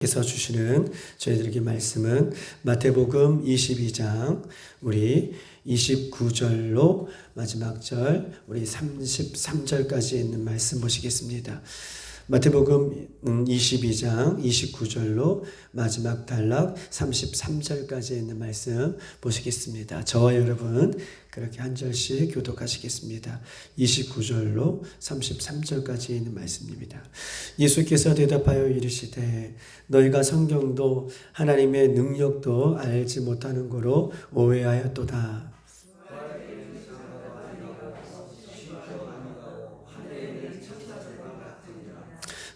께서 주시는 저희들에게 말씀은 마태복음 22장 우리 29절로 마지막 절 우리 33절까지 있는 말씀 보시겠습니다. 마태복음 22장 29절로 마지막 단락 33절까지 있는 말씀 보시겠습니다. 저와 여러분 그렇게 한 절씩 교독하시겠습니다. 29절로 33절까지 있는 말씀입니다. 예수께서 대답하여 이르시되 너희가 성경도 하나님의 능력도 알지 못하는 거로 오해하였도다.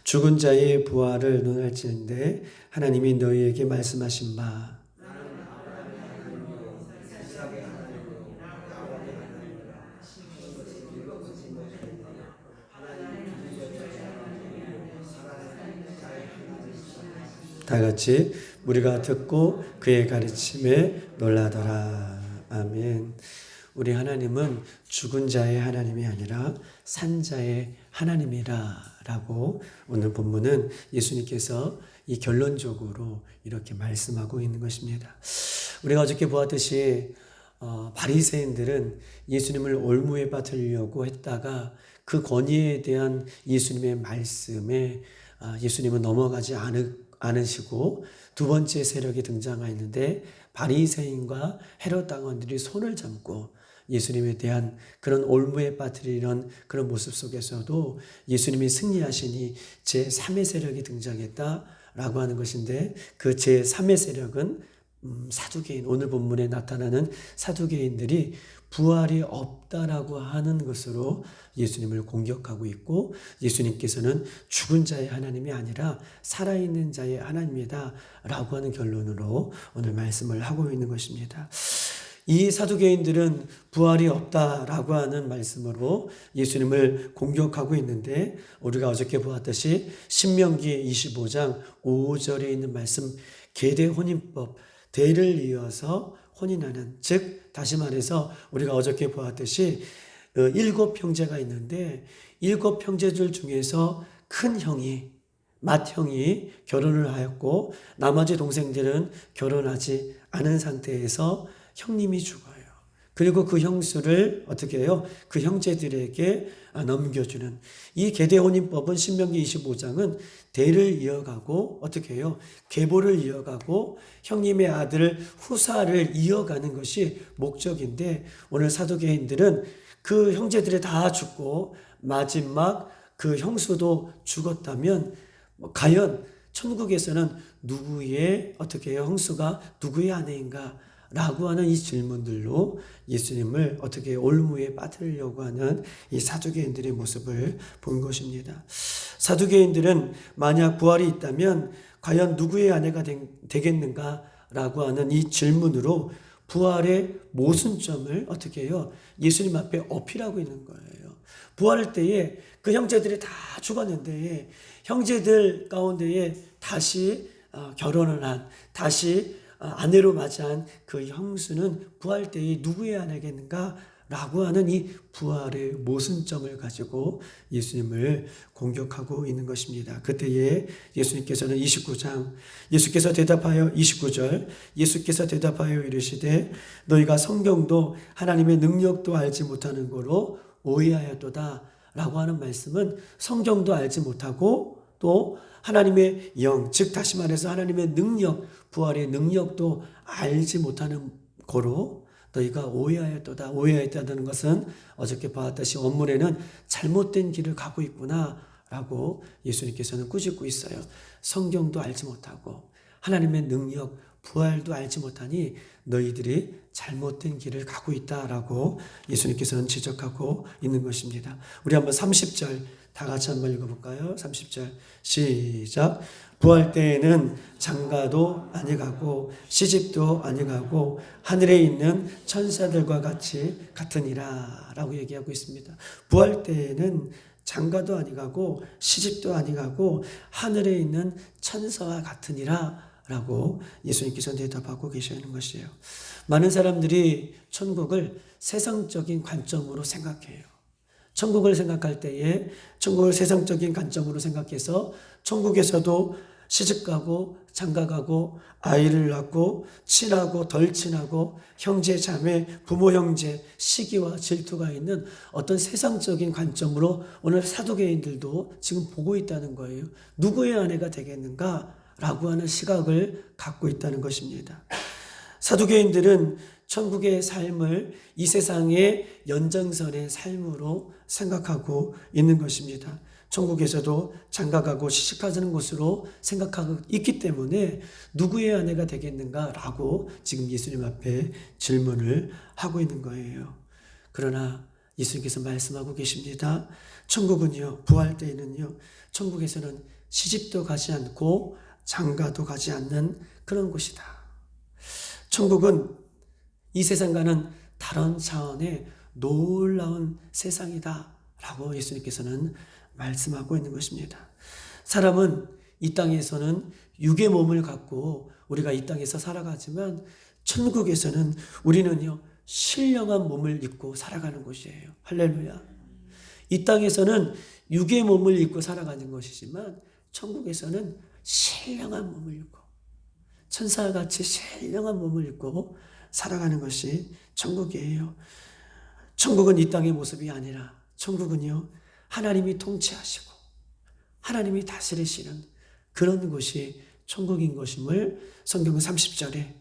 죽은 자의 부활을 논할지인데 하나님이 너희에게 말씀하신 바 다 같이 우리가 듣고 그의 가르침에 놀라더라. 아멘. 우리 하나님은 죽은 자의 하나님이 아니라 산 자의 하나님이라 라고 오늘 본문은 예수님께서 이 결론적으로 이렇게 말씀하고 있는 것입니다. 우리가 어저께 보았듯이 바리새인들은 예수님을 올무에 빠뜨리려고 했다가 그 권위에 대한 예수님의 말씀에 예수님은 넘어가지 않으시고 두 번째 세력이 등장하였는데 바리새인과 헤롯 당원들이 손을 잡고 예수님에 대한 그런 올무에 빠뜨리는 그런 모습 속에서도 예수님이 승리하시니 제3의 세력이 등장했다라고 하는 것인데 그 제3의 세력은 사두개인, 오늘 본문에 나타나는 사두개인들이 부활이 없다라고 하는 것으로 예수님을 공격하고 있고 예수님께서는 죽은 자의 하나님이 아니라 살아있는 자의 하나님이다 라고 하는 결론으로 오늘 말씀을 하고 있는 것입니다. 이 사두개인들은 부활이 없다라고 하는 말씀으로 예수님을 공격하고 있는데 우리가 어저께 보았듯이 신명기 25장 5절에 있는 말씀 계대 혼인법, 대를 이어서 혼인하는, 즉 다시 말해서 우리가 어저께 보았듯이 7 형제가 있는데 7 형제들 중에서 큰 형이 맏형이 결혼을 하였고 나머지 동생들은 결혼하지 않은 상태에서 형님이 죽어요. 그리고 그 형수를 어떻게 해요? 그 형제들에게 넘겨주는 이 계대혼인법은 신명기 25장은 대를 이어가고 어떻게 해요? 계보를 이어가고 형님의 아들 후사를 이어가는 것이 목적인데 오늘 사두개인들은 그 형제들이 다 죽고 마지막 그 형수도 죽었다면 과연 천국에서는 누구의 어떻게 해요? 형수가 누구의 아내인가? 라고 하는 이 질문들로 예수님을 어떻게 올무에 빠뜨리려고 하는 이 사두개인들의 모습을 본 것입니다. 사두개인들은 만약 부활이 있다면 과연 누구의 아내가 되겠는가? 라고 하는 이 질문으로 부활의 모순점을 어떻게 해요? 예수님 앞에 어필하고 있는 거예요. 부활할 때에 그 형제들이 다 죽었는데 형제들 가운데에 다시 결혼을 한, 다시 아내로 맞이한 그 형수는 부활 때에 누구의 아내겠는가? 라고 하는 이 부활의 모순점을 가지고 예수님을 공격하고 있는 것입니다. 그때에 예수님께서는 29장, 예수께서 대답하여 29절, 예수께서 대답하여 이르시되 너희가 성경도 하나님의 능력도 알지 못하는 거로 오해하였도다 라고 하는 말씀은 성경도 알지 못하고 또 하나님의 영, 즉 다시 말해서 하나님의 능력, 부활의 능력도 알지 못하는 거로 너희가 오해하였도다. 오해하였다는 것은 어저께 보았듯이 원문에는 잘못된 길을 가고 있구나 라고 예수님께서는 꾸짖고 있어요. 성경도 알지 못하고 하나님의 능력, 부활도 알지 못하니 너희들이 잘못된 길을 가고 있다라고 예수님께서는 지적하고 있는 것입니다. 우리 한번 30절 다 같이 한번 읽어볼까요? 30절 시작. 부활 때에는 장가도 아니가고 시집도 아니가고 하늘에 있는 천사들과 같으니라 라고 얘기하고 있습니다. 부활 때에는 장가도 아니가고 시집도 아니가고 하늘에 있는 천사와 같으니라 라고 예수님께서 대답하고 계시는 것이에요. 많은 사람들이 천국을 세상적인 관점으로 생각해요. 천국을 생각할 때에 천국을 세상적인 관점으로 생각해서 천국에서도 시집가고 장가가고 아이를 낳고 친하고 덜 친하고 형제 자매 부모 형제 시기와 질투가 있는 어떤 세상적인 관점으로 오늘 사두개인들도 지금 보고 있다는 거예요. 누구의 아내가 되겠는가? 라고 하는 시각을 갖고 있다는 것입니다. 사두개인들은 천국의 삶을 이 세상의 연장선의 삶으로 생각하고 있는 것입니다. 천국에서도 장가가고 시집가는 곳으로 생각하고 있기 때문에 누구의 아내가 되겠는가라고 지금 예수님 앞에 질문을 하고 있는 거예요. 그러나 예수님께서 말씀하고 계십니다. 천국은요, 부활 때에는요, 천국에서는 시집도 가지 않고 장가도 가지 않는 그런 곳이다. 천국은 이 세상과는 다른 차원의 놀라운 세상이다 라고 예수님께서는 말씀하고 있는 것입니다. 사람은 이 땅에서는 육의 몸을 갖고 우리가 이 땅에서 살아가지만 천국에서는 우리는요, 신령한 몸을 입고 살아가는 곳이에요. 할렐루야. 이 땅에서는 육의 몸을 입고 살아가는 것이지만 천국에서는 신령한 몸을 입고 천사와 같이 신령한 몸을 입고 살아가는 것이 천국이에요. 천국은 이 땅의 모습이 아니라 천국은요, 하나님이 통치하시고 하나님이 다스리시는 그런 곳이 천국인 것임을 성경은 30절에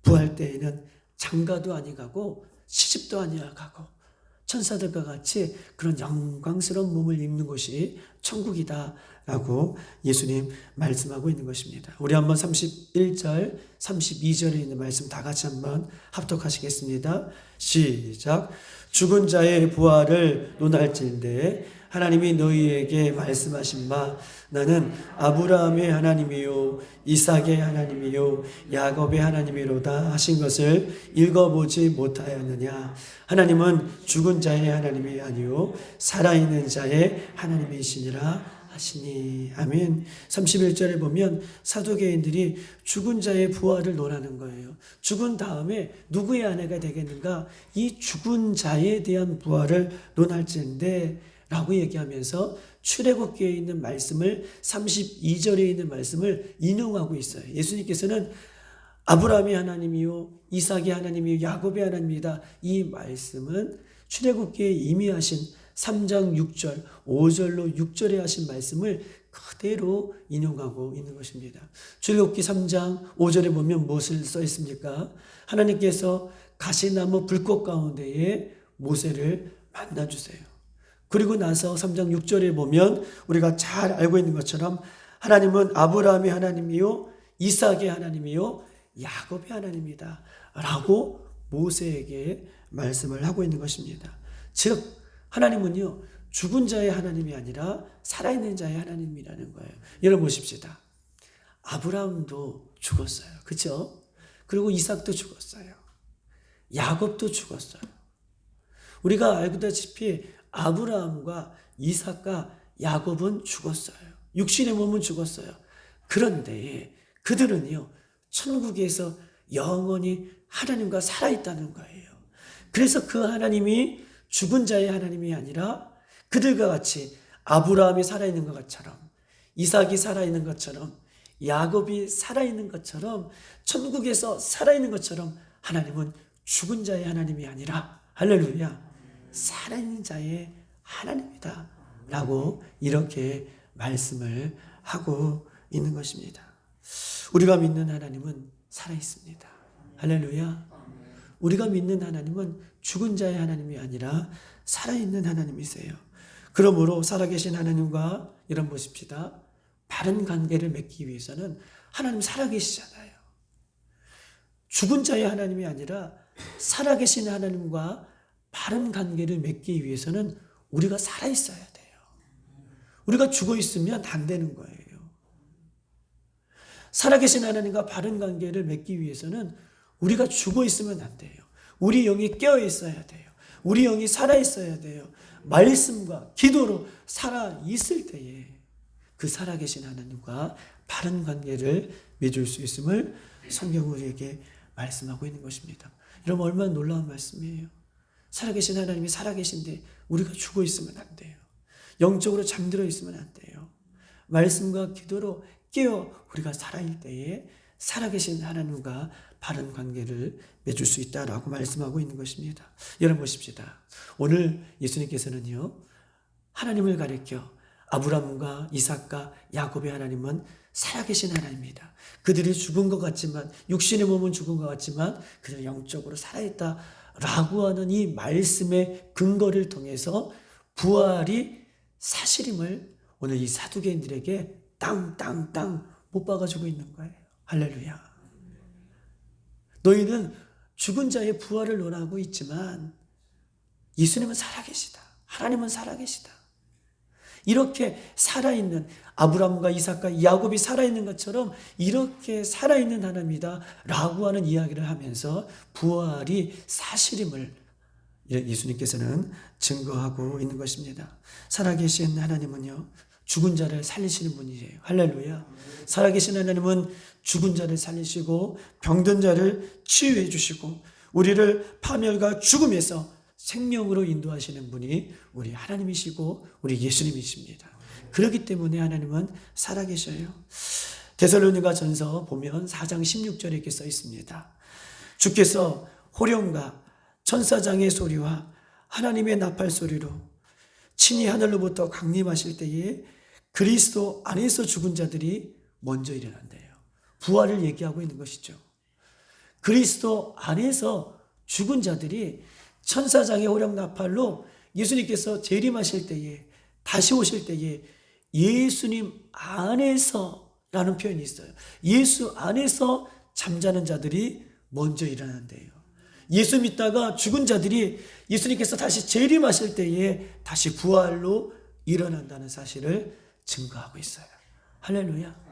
부활 때에는 장가도 아니가고 시집도 아니가고 천사들과 같이 그런 영광스러운 몸을 입는 곳이 천국이다라고 예수님 말씀하고 있는 것입니다. 우리 한번 31절, 32절에 있는 말씀 다 같이 한번 합독하시겠습니다. 시작. 죽은 자의 부활을 논할진대 하나님이 너희에게 말씀하신 바 나는 아브라함의 하나님이요 이삭의 하나님이요 야곱의 하나님이로다 하신 것을 읽어보지 못하였느냐. 하나님은 죽은 자의 하나님이 아니요 살아있는 자의 하나님이시니라 하시니. 아멘. 31절에 보면 사두개인들이 죽은 자의 부활을 논하는 거예요. 죽은 다음에 누구의 아내가 되겠는가? 이 죽은 자에 대한 부활을 논할진대 라고 얘기하면서 출애굽기에 있는 말씀을 32절에 있는 말씀을 인용하고 있어요. 예수님께서는 아브라함의 하나님이요 이삭의 하나님이요 야곱의 하나님이다. 이 말씀은 출애굽기에 이미 하신 3장 6절 5절로 6절에 하신 말씀을 그대로 인용하고 있는 것입니다. 출애굽기 3장 5절에 보면 무엇을 써 있습니까? 하나님께서 가시나무 불꽃 가운데에 모세를 만나주세요. 그리고 나서 3장 6절에 보면 우리가 잘 알고 있는 것처럼 하나님은 아브라함의 하나님이요 이삭의 하나님이요 야곱의 하나님이다 라고 모세에게 말씀을 하고 있는 것입니다. 즉 하나님은요 죽은 자의 하나님이 아니라 살아있는 자의 하나님이라는 거예요. 여러분 보십시다. 아브라함도 죽었어요. 그렇죠? 그리고 이삭도 죽었어요. 야곱도 죽었어요. 우리가 알다시피 아브라함과 이삭과 야곱은 죽었어요. 육신의 몸은 죽었어요. 그런데 그들은요 천국에서 영원히 하나님과 살아있다는 거예요. 그래서 그 하나님이 죽은 자의 하나님이 아니라 그들과 같이 아브라함이 살아있는 것처럼 이삭이 살아있는 것처럼 야곱이 살아있는 것처럼 천국에서 살아있는 것처럼 하나님은 죽은 자의 하나님이 아니라 할렐루야 살아있는 자의 하나님이다 라고 이렇게 말씀을 하고 있는 것입니다. 우리가 믿는 하나님은 살아있습니다. 할렐루야. 우리가 믿는 하나님은 죽은 자의 하나님이 아니라 살아있는 하나님이세요. 그러므로 살아계신 하나님과 이런 보십시다. 바른 관계를 맺기 위해서는 하나님 살아계시잖아요. 죽은 자의 하나님이 아니라 살아계신 하나님과 바른 관계를 맺기 위해서는 우리가 살아있어야 돼요. 우리가 죽어 있으면 안 되는 거예요. 살아계신 하나님과 바른 관계를 맺기 위해서는 우리가 죽어 있으면 안 돼요. 우리 영이 깨어 있어야 돼요. 우리 영이 살아있어야 돼요. 말씀과 기도로 살아있을 때에 그 살아계신 하나님과 바른 관계를 맺을 수 있음을 성경은 우리에게 말씀하고 있는 것입니다. 여러분 얼마나 놀라운 말씀이에요. 살아계신 하나님이 살아계신데 우리가 죽어 있으면 안 돼요. 영적으로 잠들어 있으면 안 돼요. 말씀과 기도로 깨어 우리가 살아있을 때에 살아계신 하나님과 바른 관계를 맺을 수 있다라고 말씀하고 있는 것입니다. 여러분 보십시다. 오늘 예수님께서는요, 하나님을 가리켜 아브라함과 이삭과 야곱의 하나님은 살아계신 하나님입니다. 그들이 죽은 것 같지만, 육신의 몸은 죽은 것 같지만 그들은 영적으로 살아있다라고 하는 이 말씀의 근거를 통해서 부활이 사실임을 오늘 이 사두개인들에게 땅땅땅 못 박아주고 있는 거예요. 할렐루야. 너희는 죽은 자의 부활을 논하고 있지만 예수님은 살아계시다. 하나님은 살아계시다. 이렇게 살아있는 아브라함과 이삭과 야곱이 살아있는 것처럼 이렇게 살아있는 하나님이다 라고 하는 이야기를 하면서 부활이 사실임을 예수님께서는 증거하고 있는 것입니다. 살아계신 하나님은요, 죽은 자를 살리시는 분이에요. 할렐루야. 살아계신 하나님은 죽은 자를 살리시고 병든 자를 치유해 주시고 우리를 파멸과 죽음에서 생명으로 인도하시는 분이 우리 하나님이시고 우리 예수님이십니다. 그렇기 때문에 하나님은 살아계셔요. 데살로니가 전서 보면 4장 16절에 이렇게 써 있습니다. 주께서 호령과 천사장의 소리와 하나님의 나팔 소리로 친히 하늘로부터 강림하실 때에 그리스도 안에서 죽은 자들이 먼저 일어난대요. 부활을 얘기하고 있는 것이죠. 그리스도 안에서 죽은 자들이 천사장의 호령 나팔로 예수님께서 재림하실 때에, 다시 오실 때에 예수님 안에서 라는 표현이 있어요. 예수 안에서 잠자는 자들이 먼저 일어난대요. 예수 믿다가 죽은 자들이 예수님께서 다시 재림하실 때에 다시 부활로 일어난다는 사실을 증거하고 있어요. 할렐루야.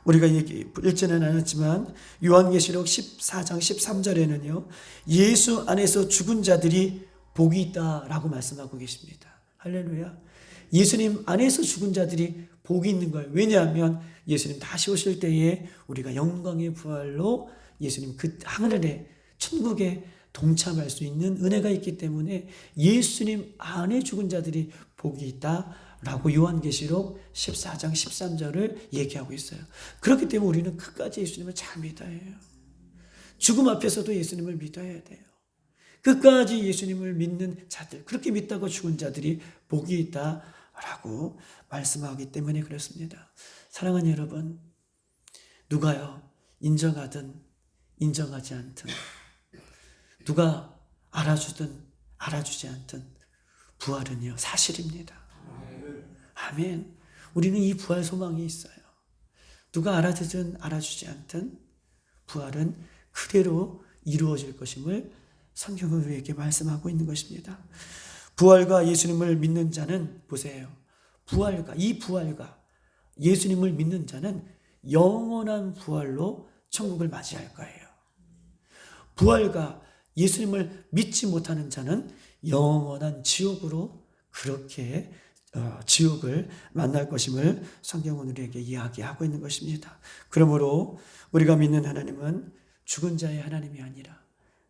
우리가 읽지는 않았지만 요한계시록 14장 13절에는요, 예수 안에서 죽은 자들이 복이 있다라고 말씀하고 계십니다. 할렐루야. 예수님 안에서 죽은 자들이 복이 있는 거예요. 왜냐하면 예수님 다시 오실 때에 우리가 영광의 부활로 예수님 그 하늘에 천국에 동참할 수 있는 은혜가 있기 때문에 예수님 안에 죽은 자들이 복이 있다라고 요한계시록 14장 13절을 얘기하고 있어요. 그렇기 때문에 우리는 끝까지 예수님을 잘 믿어야 해요. 죽음 앞에서도 예수님을 믿어야 돼요. 끝까지 예수님을 믿는 자들, 그렇게 믿다가 죽은 자들이 복이 있다라고 말씀하기 때문에 그렇습니다. 사랑하는 여러분, 누가요, 인정하든 인정하지 않든, 누가 알아주든 알아주지 않든 부활은요, 사실입니다. 아멘. 우리는 이 부활 소망이 있어요. 누가 알아주든 알아주지 않든 부활은 그대로 이루어질 것임을 성경은 우리에게 말씀하고 있는 것입니다. 부활과 예수님을 믿는 자는 보세요. 이 부활과 예수님을 믿는 자는 영원한 부활로 천국을 맞이할 거예요. 부활과 예수님을 믿지 못하는 자는 영원한 지옥으로 그렇게 지옥을 만날 것임을 성경은 우리에게 이야기하고 있는 것입니다. 그러므로 우리가 믿는 하나님은 죽은 자의 하나님이 아니라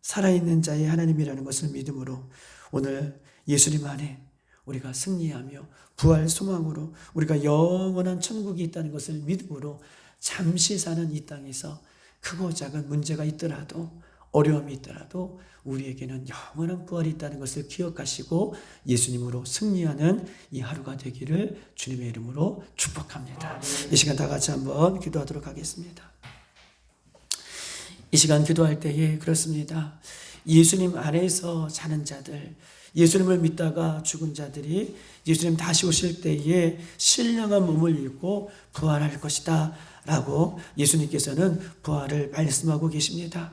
살아있는 자의 하나님이라는 것을 믿음으로 오늘 예수님 안에 우리가 승리하며 부활 소망으로 우리가 영원한 천국이 있다는 것을 믿음으로 잠시 사는 이 땅에서 크고 작은 문제가 있더라도 어려움이 있더라도 우리에게는 영원한 부활이 있다는 것을 기억하시고 예수님으로 승리하는 이 하루가 되기를 주님의 이름으로 축복합니다. 이 시간 다 같이 한번 기도하도록 하겠습니다. 이 시간 기도할 때에 그렇습니다. 예수님 안에서 사는 자들, 예수님을 믿다가 죽은 자들이 예수님 다시 오실 때에 신령한 몸을 입고 부활할 것이다 라고 예수님께서는 부활을 말씀하고 계십니다.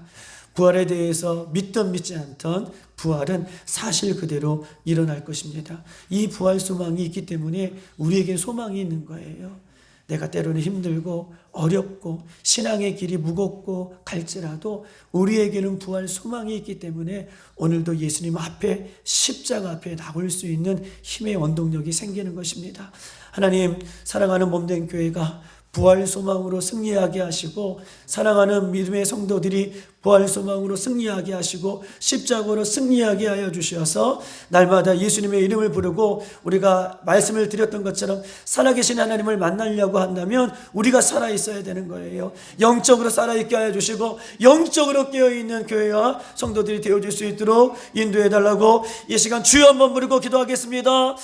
부활에 대해서 믿든 믿지 않든 부활은 사실 그대로 일어날 것입니다. 이 부활 소망이 있기 때문에 우리에게 소망이 있는 거예요. 내가 때로는 힘들고 어렵고 신앙의 길이 무겁고 갈지라도 우리에게는 부활 소망이 있기 때문에 오늘도 예수님 앞에 십자가 앞에 나올 수 있는 힘의 원동력이 생기는 것입니다. 하나님, 사랑하는 몸된 교회가 부활 소망으로 승리하게 하시고, 사랑하는 믿음의 성도들이 부활 소망으로 승리하게 하시고 십자가로 승리하게 하여 주셔서 날마다 예수님의 이름을 부르고 우리가 말씀을 드렸던 것처럼 살아계신 하나님을 만나려고 한다면 우리가 살아있어야 되는 거예요. 영적으로 살아있게 하여 주시고 영적으로 깨어있는 교회와 성도들이 되어줄 수 있도록 인도해달라고 이 시간 주여 한번 부르고 기도하겠습니다.